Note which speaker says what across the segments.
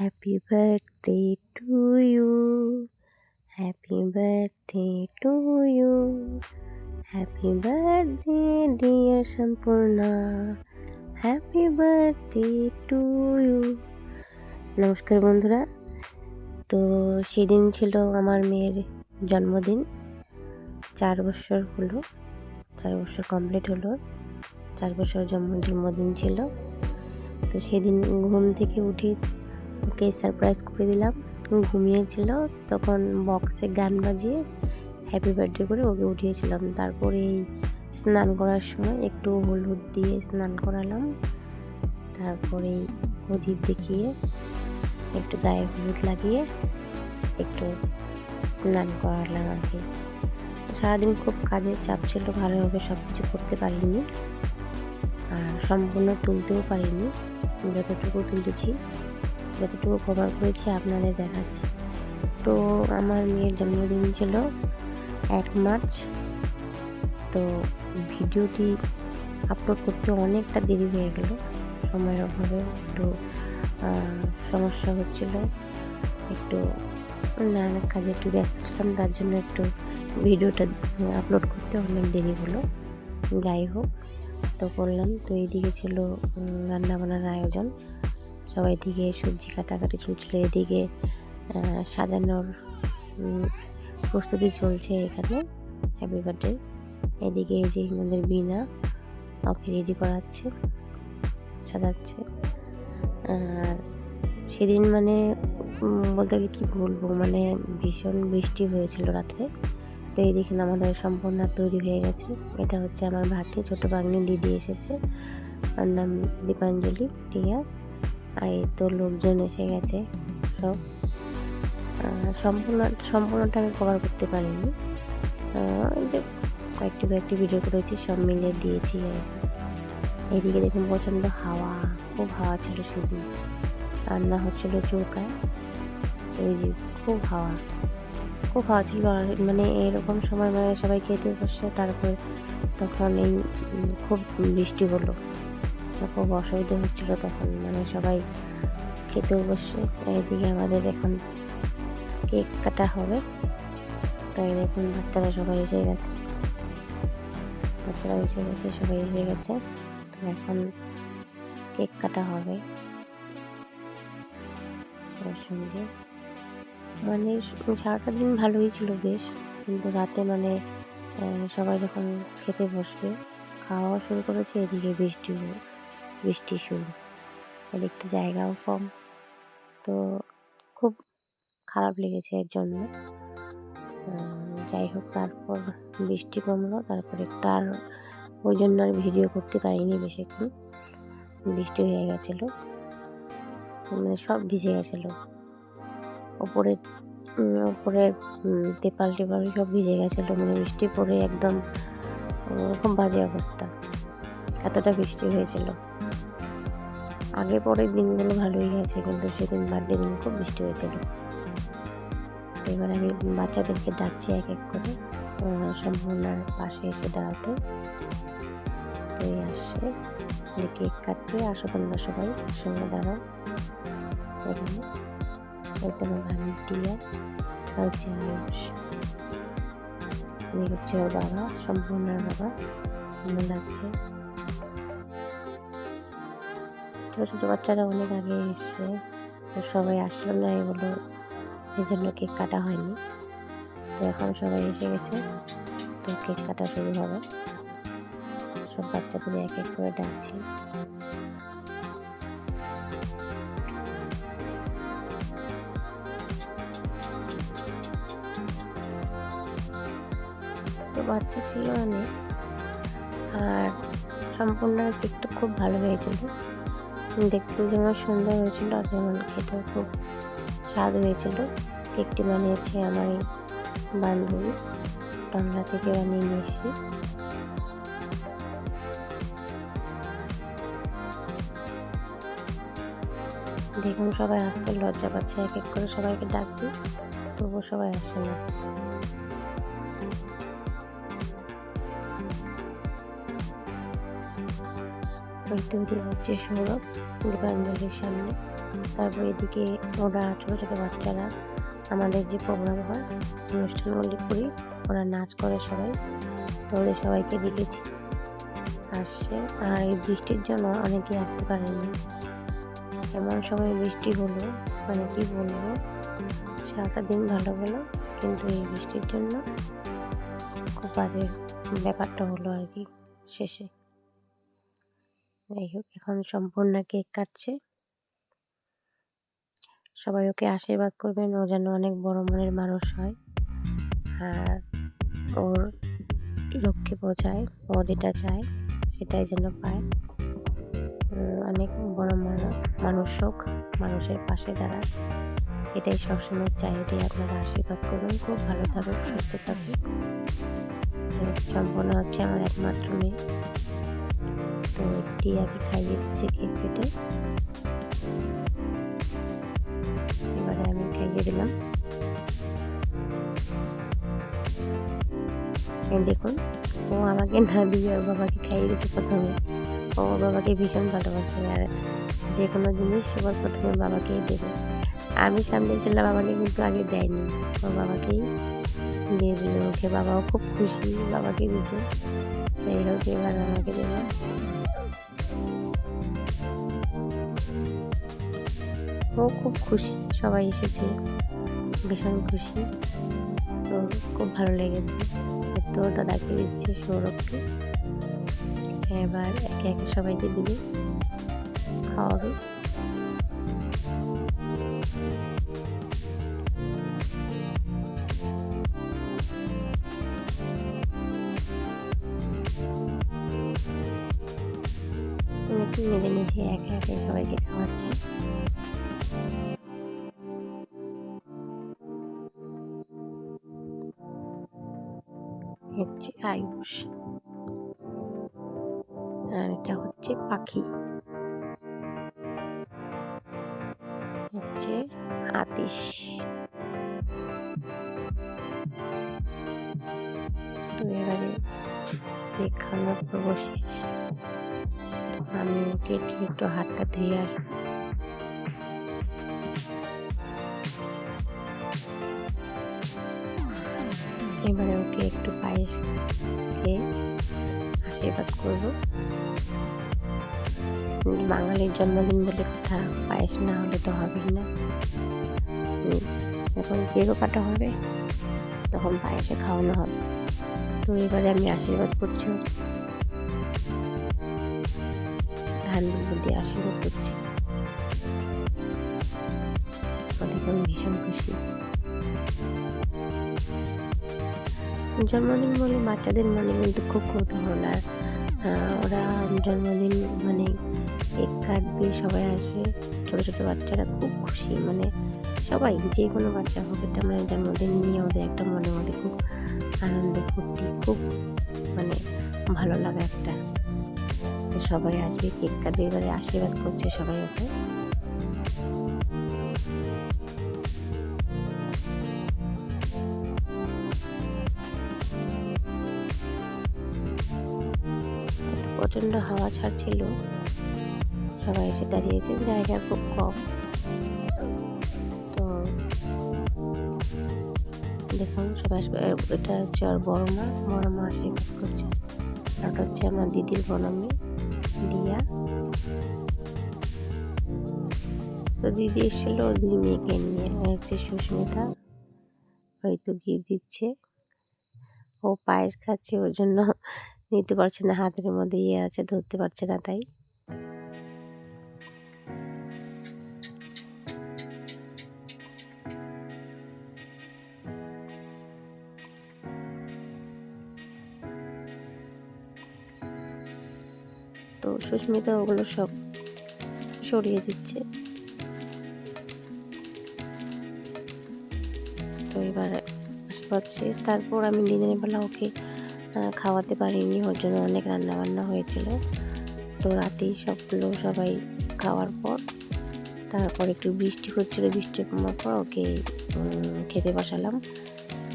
Speaker 1: Happy birthday to you, happy birthday to you, happy birthday dear Sampurna, happy birthday to you. নমস্কার বন্ধুরা, তো সেদিন ছিল আমার মেয়ের জন্মদিন। 4 বছর হলো, 4 বছর কমপ্লিট হলো। 4 বছর জন্মদিন ছিল। তো সেদিন ঘুম থেকে উঠে ওকে সারপ্রাইজ করে দিলাম। ঘুমিয়েছিল, তখন বক্সে গান বাজিয়ে হ্যাপি বার্থডে করে ওকে উঠিয়েছিলাম। তারপরে স্নান করার সময় একটু হলুদ দিয়ে স্নান করালাম, তারপরে প্রদীপ দেখিয়ে একটু গায়ে হলুদ লাগিয়ে একটু স্নান করালাম আর কি। সারাদিন খুব কাজের চাপ ছিল, ভালোভাবে সব কিছু করতে পারিনি আর সম্পূর্ণ তুলতেও পারিনি। যতটুকু তুলেছি, যতটুকু কভার করেছি আপনাদের দেখাচ্ছি। তো আমার মেয়ের জন্মদিন ছিল 1 মার্চ। তো ভিডিওটি আপলোড করতে অনেকটা দেরি হয়ে গেল, সময়ের অভাবে একটু সমস্যা হচ্ছিল, একটু নানা কাজে একটু ব্যস্ত ছিলাম, তার জন্য একটু ভিডিওটা আপলোড করতে অনেক দেরি হলো। যাই হোক, তো করলাম। তো এইদিকে ছিল রান্নাবান্নার আয়োজন, সবাই দিকে সবজি কাটাকাটি চলছিল, এদিকে সাজানোর প্রস্তুতি চলছে এখানে হ্যাপি বার্থডে। এদিকে এই যে আমাদের বিনা ওকে রেডি করাচ্ছে, সাজাচ্ছে। আর সেদিন মানে বলতে গেলে কী বলবো, মানে ভীষণ বৃষ্টি হয়েছিল রাত্রে। তো এই দেখুন আমাদের সম্পূর্ণ তৈরি হয়ে গেছে। এটা হচ্ছে আমার ভাগ্নে, ছোটো ভাগ্নি দিদি এসেছে, তার নাম দীপাঞ্জলি টিয়া। আর এই তো লোকজন এসে গেছে সব। সম্পূর্ণটা আমি কভার করতে পারিনি, যে কয়েকটি ভিডিও করেছি, সব মিলিয়ে দিয়েছি। এইদিকে দেখুন প্রচণ্ড হাওয়া, খুব হাওয়া ছিল সেদিন। রান্না হচ্ছিল চৌকায়, ওই যে খুব হাওয়া ছিল। আর মানে এরকম সময় মানে সবাই খেতে বসে, তারপর তখন এই খুব বৃষ্টি হলো, খুব অসুবিধা হচ্ছিলো তখন, মানে সবাই খেতেও বসে। এইদিকে আমাদের এখন কেক কাটা হবে। তাই দেখুন বাচ্চারা সবাই এসে গেছে, সবাই এসে গেছে। তো এখন কেক কাটা হবে ওর সঙ্গে। মানে সারাটা দিন ভালোই ছিল বেশ, কিন্তু রাতে মানে সবাই যখন খেতে বসবে, খাওয়া শুরু করেছে, এদিকে বৃষ্টি শুরু, এদিকটা জায়গাও কম। তো খুব খারাপ লেগেছে এর জন্য। যাই হোক, তারপর বৃষ্টি কমলো, তারপরে তার ওই জন্য আর ভিডিও করতে পারিনি বেশিক্ষণ। বৃষ্টি হয়ে গেছিলো, মানে সব ভিজে গেছিলো, ওপরে তেপাল সব ভিজে গেছিলো, মানে বৃষ্টি পড়ে একদম খুব বাজে অবস্থা, এতটা বৃষ্টি হয়েছিল। আগে পরের দিনগুলো ভালোই গেছে, কিন্তু সেদিন বার্থডে দিন খুব বৃষ্টি হয়েছিল। এবার আমি বাচ্চাদেরকে ডাকছি এক এক করে সম্পূর্ণার পাশে এসে দাঁড়াতে। তো এই আসছে, কেক কাটবে, আসো তোমরা সবাই একসঙ্গে দাঁড়াও। এখানে ওই তোমার ভাগ্নি টিয়া, হচ্ছে আয়ুষ, এদিকে হচ্ছে ওর বাবা, সম্পূর্ণার বাবা। ভালো লাগছে, ছোটো ছোটো বাচ্চারা অনেক আগে এসছে, তো সবাই আসলো না, এগুলো এই জন্য কেক কাটা হয়নি। তো এখন সবাই এসে গেছে, তো কেক কাটা শুরু হবে। সব বাচ্চাদের এক এক করে ডাকছি। তো বাচ্চা ছিল অনেক, আর সম্পূর্ণ কেকটা খুব ভালো হয়েছিল, দেখতেও যেমন সুন্দর হয়েছিল আর যেমন খেতেও খুব স্বাদ হয়েছিল। কেকটি বানিয়েছে আমার এই বান্ধবী, বাংলা থেকে বানিয়ে নিয়ে এসেছি। দেখুন সবাই আসতে লজ্জা পাচ্ছে, এক এক করে সবাইকে ডাকছি, তবুও সবাই আসছে না। ওই তৈরি হচ্ছে সৌরভ দীপাঞ্জলির সামনে। তারপর এদিকে ওরা ছোটো ছোটো বাচ্চারা আমাদের যে প্রোগ্রাম হয় অনুষ্ঠানগুলি করি, ওরা নাচ করে সবাই, তো ওদের সবাইকে ডেকেছি আসছে। আর এই বৃষ্টির জন্য অনেকেই আসতে পারেনি। এমন সময় বৃষ্টি হলো, মানে কি বলবো, সারাটা দিন ভালো গেল, কিন্তু এই বৃষ্টির জন্য খুব বাজে ব্যাপারটা হলো আর কি শেষে। যাই হোক, এখন সম্পূর্ণ কেক কাটছে, সবাই ওকে আশীর্বাদ করবেন, ও যেন অনেক বড় মনের মানুষ হয় আর ওর লক্ষ্যে পৌঁছায়, ও যেটা চায় সেটাই যেন পায়। অনেক বড় মানুষ হোক, মানুষের পাশে দাঁড়ায়, এটাই সবসময় চাই। এটাই আপনারা আশীর্বাদ করবেন, খুব ভালো থাকুক, সুস্থ থাকুক। সম্পূর্ণ হচ্ছে আমার একমাত্র মেয়ে, তো এটি আগে খাইয়ে দিচ্ছে কেক কেটে, এবারে আমি খাইয়ে দিলাম। দেখুন, ও আমাকে না দিয়ে ওর বাবাকে খাইয়ে দিচ্ছে প্রথমে। ও বাবাকে ভীষণ ভালোবাসে, আর যে কোনো জিনিস সবার প্রথমে বাবাকেই দেবে। আমি সামনে ছিলাম, আমাকে কিন্তু আগে দেয়নি, ওর বাবাকেই দিয়ে দিল ওকে। বাবাও খুব খুশি, বাবাকে দিয়েছে। যাই হোক, এবার আমাকে দিল। ও খুব খুশি, সবাই এসেছে, ভীষণ খুশি, তো খুব ভালো লেগেছে। তো দাদাকে দিচ্ছে, সৌরভকে। এবার একে একে সবাইকে দিবে, খাওয়াবে। নিজে নিজে একে একে সবাইকে খাওয়াচ্ছে। হচ্ছে আয়ুষ, আর এটা হচ্ছে পাখি, হচ্ছে আতিশ। তো এবারে কেক খাওয়ানোর পর বসে আমি ওকে একটু হাতটা ধুয়ে আসবো। এবারে ওকে একটু পায়েস খেয়ে আশীর্বাদ করবো। বাঙালির জন্মদিন বলে কথা, পায়েস না হলে তো হবেই না। যখন কেকও কাটা হবে তখন পায়েসে খাওয়ানো হবে। তো এবারে আমি আশীর্বাদ করছি, ধান দিয়ে আশীর্বাদ করছি। ওদেরকে আমি ভীষণ খুশি। জন্মদিন বলে বাচ্চাদের মনে কিন্তু খুব কৌতূহল, আর ওরা জন্মদিন মানে কেক কাটবে, সবাই আসবে, ছোটো ছোটো বাচ্চারা খুব খুশি, মানে সবাই যে কোনো বাচ্চা হোক, এটা মানে জন্মদিন নিয়ে ওদের একটা মনের মধ্যে খুব আনন্দ, ফুর্তি, খুব মানে ভালো লাগা একটা। সবাই আসবে, কেক কাটবে, এবারে আশীর্বাদ করছে সবাই ওকে। প্রচণ্ড হাওয়া ছাড়ছিল, সবাই এসে দাঁড়িয়েছে, জায়গা খুব কম। তো দেখুন সবাই, এটা হচ্ছে আর বড় মা আশীর্বাদ করছে, আর ওটা হচ্ছে আমার দিদির বড় মেয়ে দিয়া। তো দিদি এসেছিল দুই মেয়েকে নিয়ে, হচ্ছে সুস্মিতা, হয়তো গিফট দিচ্ছে। ও পায়েস খাচ্ছে, ওর জন্য নিতে পারছে না, হাতের মধ্যে আছে, ধরতে পারছে না, তাই। তো সুস্মিতা ওগুলো সব সরিয়ে দিচ্ছে। তো এবার আশীর্বাদ শেষ। তারপর আমি দিনের বেলা ওকে খাওয়াতে পারিনি, ওর জন্য অনেক রান্না বান্না হয়েছিল। তো রাতেই সবাই খাওয়ার পর তারপর একটু বৃষ্টি হচ্ছিলো, বৃষ্টি কমার পর ওকে খেতে বসালাম।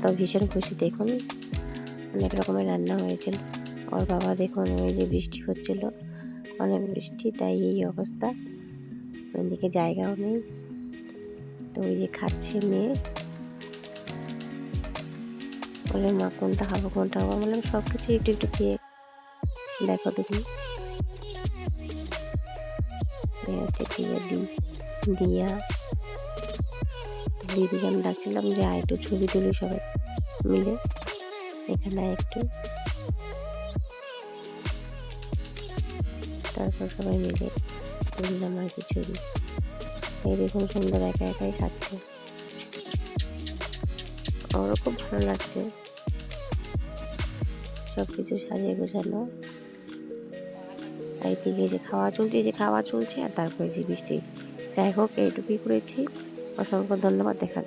Speaker 1: তো ভীষণ খুশি, দেখুন অনেক রকমের রান্না হয়েছিল। ওর বাবা দেখুন, ওই যে বৃষ্টি হচ্ছিল, অনেক বৃষ্টি, তাই এই অবস্থা। ওইদিকে জায়গাও নেই, তো ওই যে খাচ্ছে মেয়ে, বলে মা কোনটা খাবো কোনটা খাবো, বললাম সব কিছু একটু একটু খেয়ে দেখো দেখি। হচ্ছে দিয়া দিদিকে আমি ডাকছিলাম যে একটু ছবি তুলি সবাই মিলে, এখানে একটু, তারপর সবাই মিলে তুললাম আর কি ছবি। এই দেখুন সুন্দর একা একাই খাচ্ছে, আমারও খুব ভালো লাগছে সব কিছু সাজিয়ে গোছানো। এইদিকে যে খাওয়া চলছে আর তারপরে যে বৃষ্টি। যাই হোক এইটুকুই করেছি। অসংখ্য ধন্যবাদ দেখার